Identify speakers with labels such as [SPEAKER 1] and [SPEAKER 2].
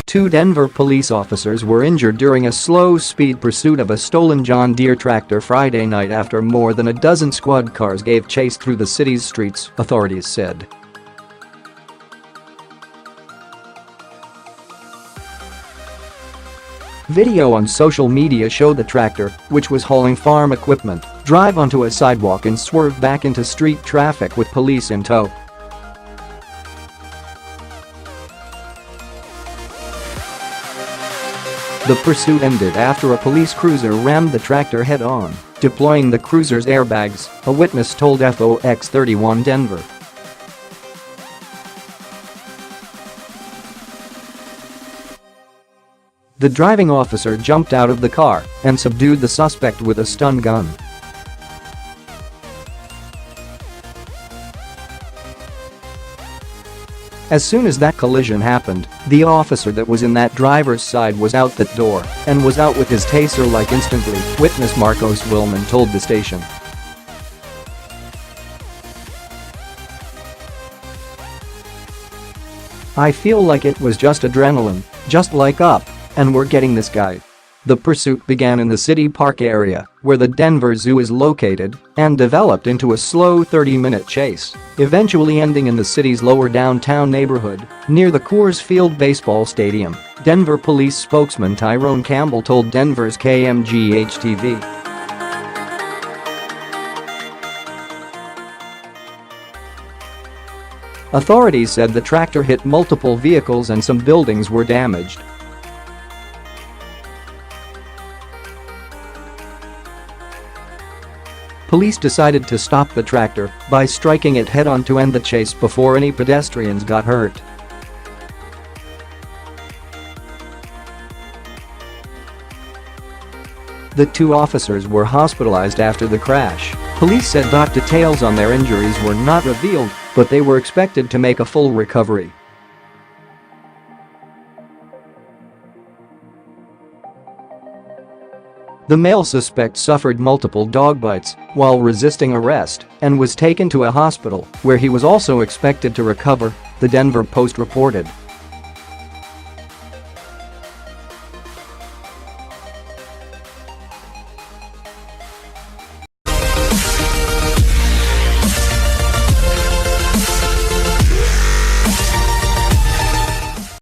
[SPEAKER 1] Two Denver police officers were injured during a slow-speed pursuit of a stolen John Deere tractor Friday night after more than a dozen squad cars gave chase through the city's streets, authorities said. Video on social media showed the tractor, which was hauling farm equipment, drive onto a sidewalk and swerve back into street traffic with police in tow. The pursuit ended after a police cruiser rammed the tractor head-on, deploying the cruiser's airbags, a witness told FOX 31 Denver. The driving officer jumped out of the car and subdued the suspect with a stun gun. As soon as that collision happened, the officer that was in that driver's side was out that door and was out with his taser like instantly, witness Marcos Willman told the station. "I feel like it was just adrenaline, just like up, and we're getting this guy." The pursuit began in the City Park area, where the Denver Zoo is located, and developed into a slow 30-minute chase, eventually ending in the city's lower downtown neighborhood, near the Coors Field baseball stadium, Denver police spokesman Tyrone Campbell told Denver's KMGH-TV. Authorities said the tractor hit multiple vehicles and some buildings were damaged. Police decided to stop the tractor by striking it head-on to end the chase before any pedestrians got hurt. The two officers were hospitalized after the crash. Police said details on their injuries were not revealed, but they were expected to make a full recovery. The male suspect suffered multiple dog bites while resisting arrest and was taken to a hospital where he was also expected to recover, the Denver Post reported.